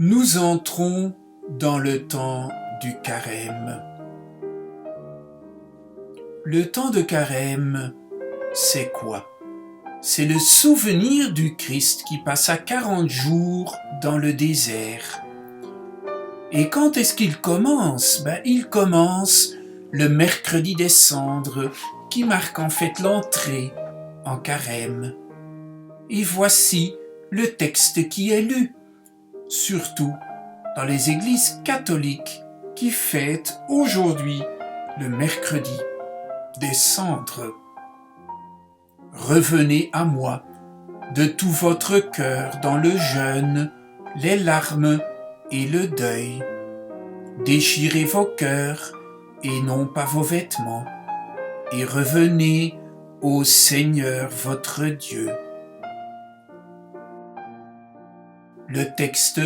Nous entrons dans le temps du carême. Le temps de carême, c'est quoi? C'est le souvenir du Christ qui passa 40 jours dans le désert. Et quand est-ce qu'il commence? Il commence le mercredi des cendres, qui marque en fait l'entrée en carême. Et voici le texte qui est lu, surtout dans les églises catholiques qui fêtent aujourd'hui le mercredi des cendres. Revenez à moi de tout votre cœur dans le jeûne, les larmes et le deuil. Déchirez vos cœurs et non pas vos vêtements, et revenez au Seigneur votre Dieu. Le texte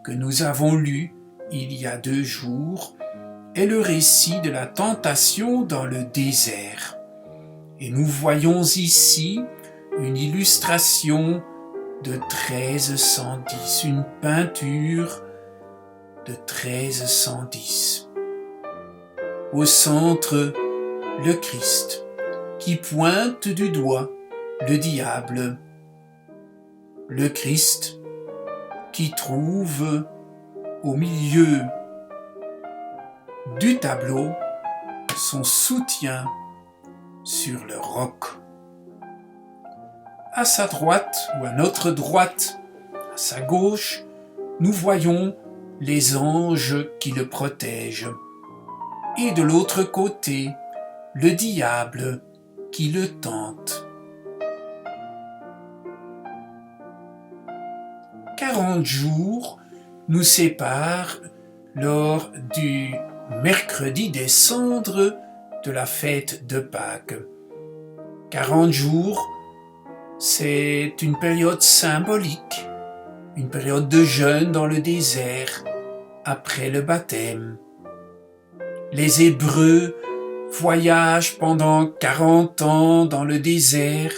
que nous avons lu il y a 2 jours est le récit de la tentation dans le désert. Et nous voyons ici une illustration de 1310, une peinture de 1310. Au centre, le Christ qui pointe du doigt le diable. Le Christ qui trouve au milieu du tableau son soutien sur le roc. À sa droite ou à notre droite, à sa gauche, nous voyons les anges qui le protègent. Et de l'autre côté, le diable qui le tente. 40 jours nous séparent lors du mercredi des cendres de la fête de Pâques. 40 jours, c'est une période symbolique, une période de jeûne dans le désert après le baptême. Les Hébreux voyagent pendant 40 ans dans le désert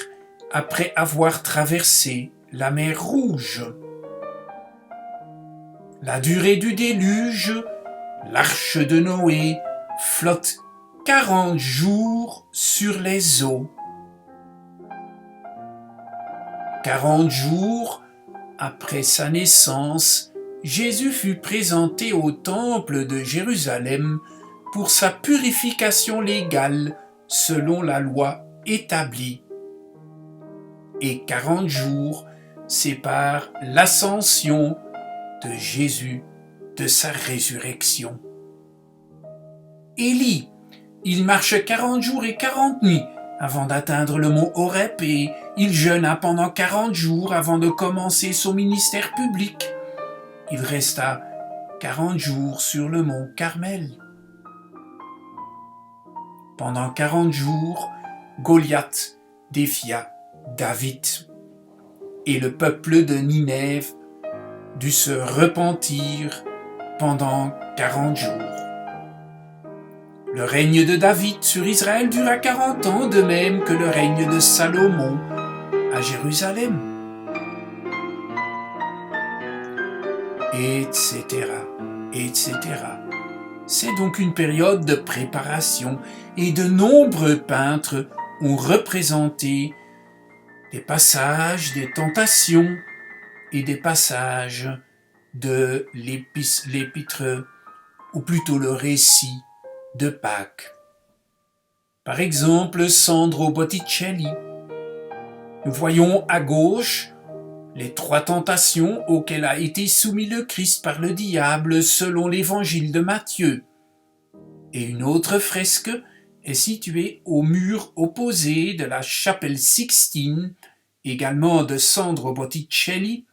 après avoir traversé la mer Rouge. La durée du déluge, l'arche de Noé flotte 40 jours sur les eaux. 40 jours après sa naissance, Jésus fut présenté au temple de Jérusalem pour sa purification légale selon la loi établie. Et 40 jours séparent l'ascension de Jésus de sa résurrection. Élie, il marche 40 jours et 40 nuits avant d'atteindre le mont Horeb et il jeûna pendant 40 jours avant de commencer son ministère public. Il resta 40 jours sur le mont Carmel. Pendant 40 jours, Goliath défia David et le peuple de Ninève dut se repentir pendant 40 jours. Le règne de David sur Israël dura 40 ans, de même que le règne de Salomon à Jérusalem. Etc. etc. C'est donc une période de préparation et de nombreux peintres ont représenté des passages, des tentations et des passages de l'épître, ou plutôt le récit de Pâques. Par exemple, Sandro Botticelli. Nous voyons à gauche les 3 tentations auxquelles a été soumis le Christ par le diable selon l'évangile de Matthieu. Et une autre fresque est située au mur opposé de la chapelle Sixtine, également de Sandro Botticelli,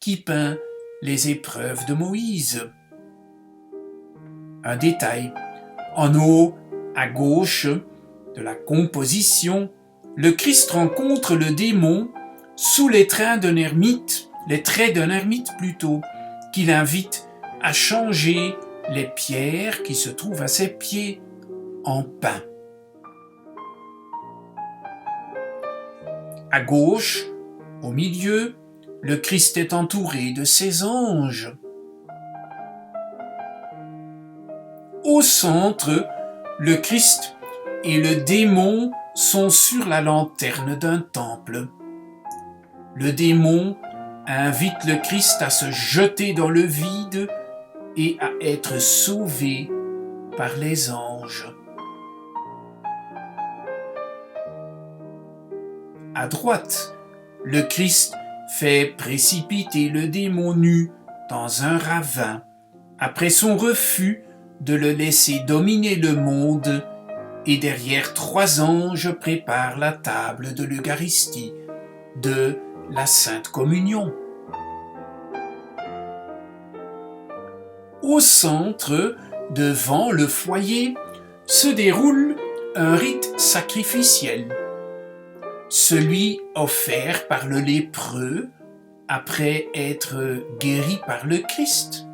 qui peint les épreuves de Moïse. Un détail, en haut, à gauche de la composition, le Christ rencontre le démon sous les traits d'un ermite, qui l'invite à changer les pierres qui se trouvent à ses pieds en pain. À gauche, au milieu, le Christ est entouré de ses anges. Au centre, le Christ et le démon sont sur la lanterne d'un temple. Le démon invite le Christ à se jeter dans le vide et à être sauvé par les anges. À droite, le Christ fait précipiter le démon nu dans un ravin après son refus de le laisser dominer le monde, et derrière 3 anges préparent la table de l'Eucharistie, de la Sainte Communion. Au centre, devant le foyer, se déroule un rite sacrificiel, celui offert par le lépreux après être guéri par le Christ,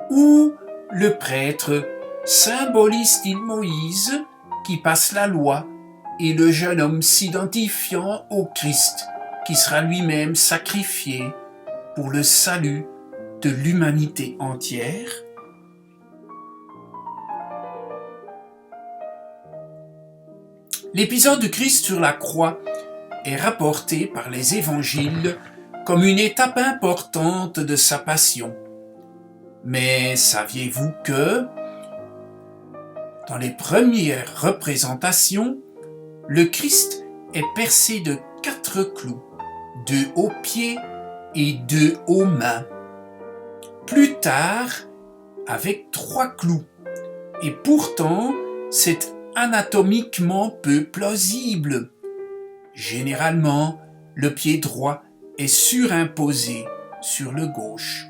où le prêtre symbolise-t-il Moïse qui passe la loi et le jeune homme s'identifiant au Christ qui sera lui-même sacrifié pour le salut de l'humanité entière? L'épisode du Christ sur la croix est rapporté par les évangiles comme une étape importante de sa passion. Mais saviez-vous que, dans les premières représentations, le Christ est percé de 4 clous, 2 aux pieds et 2 aux mains. Plus tard, avec 3 clous. Et pourtant, c'est anatomiquement peu plausible. Généralement, le pied droit est surimposé sur le gauche.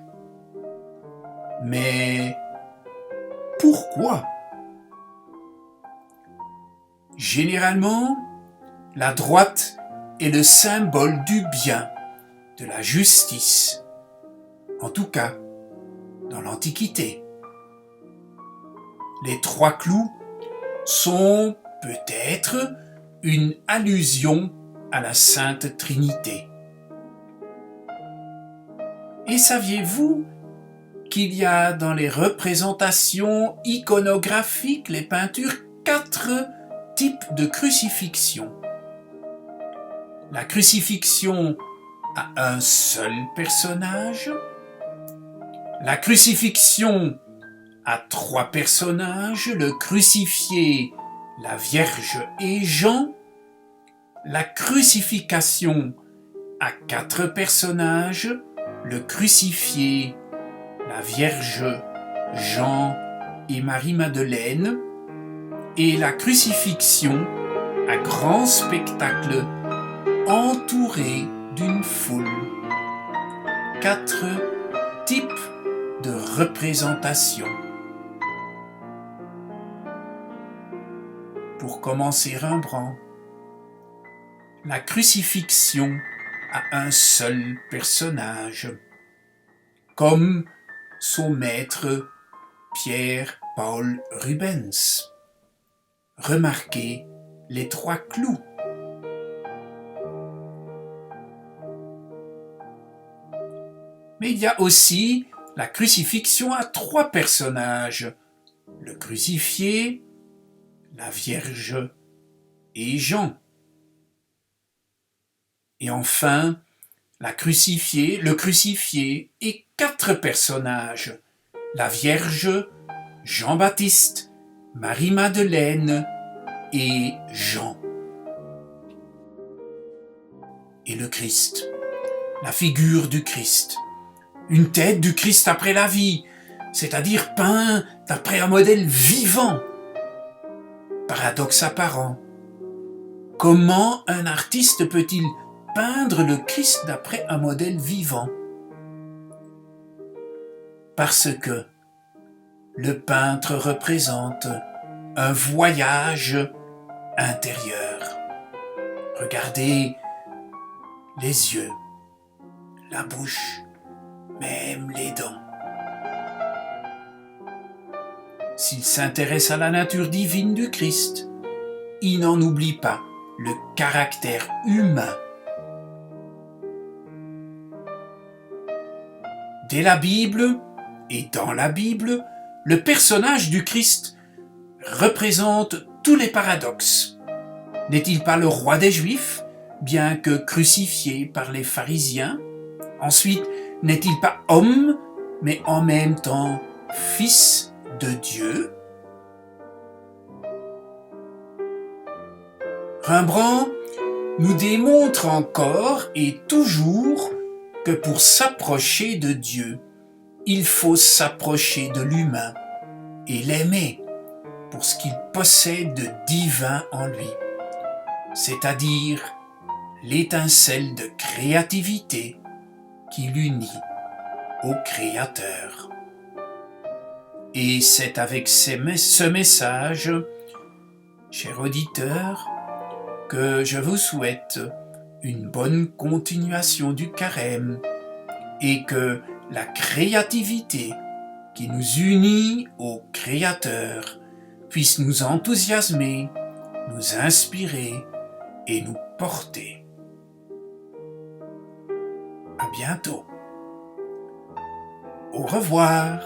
Mais pourquoi? Généralement, la droite est le symbole du bien, de la justice, en tout cas dans l'Antiquité. Les 3 clous sont peut-être une allusion à la Sainte Trinité. Et saviez-vous qu'il y a dans les représentations iconographiques, les peintures, 4 types de crucifixion? La crucifixion à un seul personnage, la crucifixion à 3 personnages, le crucifié, la Vierge et Jean, la crucifixion à 4 personnages, le crucifié, la Vierge, Jean et Marie-Madeleine, et la crucifixion à grand spectacle entouré d'une foule. 4 types de représentations. Pour commencer Rembrandt, la crucifixion à un seul personnage, comme son maître Pierre-Paul Rubens. Remarquez les 3 clous. Mais il y a aussi la crucifixion à 3 personnages, le crucifié, la Vierge et Jean. Et enfin, le crucifié et 4 personnages, la Vierge, Jean-Baptiste, Marie-Madeleine et Jean. Et le Christ, la figure du Christ, une tête du Christ après la vie, c'est-à-dire peint d'après un modèle vivant. Paradoxe apparent. Comment un artiste peut-il peindre le Christ d'après un modèle vivant? Parce que le peintre représente un voyage intérieur. Regardez les yeux, la bouche, même les dents. S'il s'intéresse à la nature divine du Christ, il n'en oublie pas le caractère humain. Dès la Bible et dans la Bible, le personnage du Christ représente tous les paradoxes. N'est-il pas le roi des Juifs, bien que crucifié par les pharisiens? Ensuite, n'est-il pas homme, mais en même temps fils de Dieu? Rembrandt nous démontre encore et toujours que pour s'approcher de Dieu, il faut s'approcher de l'humain et l'aimer pour ce qu'il possède de divin en lui, c'est-à-dire l'étincelle de créativité qui l'unit au Créateur. Et c'est avec ce message, chers auditeurs, que je vous souhaite une bonne continuation du carême et que la créativité qui nous unit au Créateur puisse nous enthousiasmer, nous inspirer et nous porter. À bientôt. Au revoir.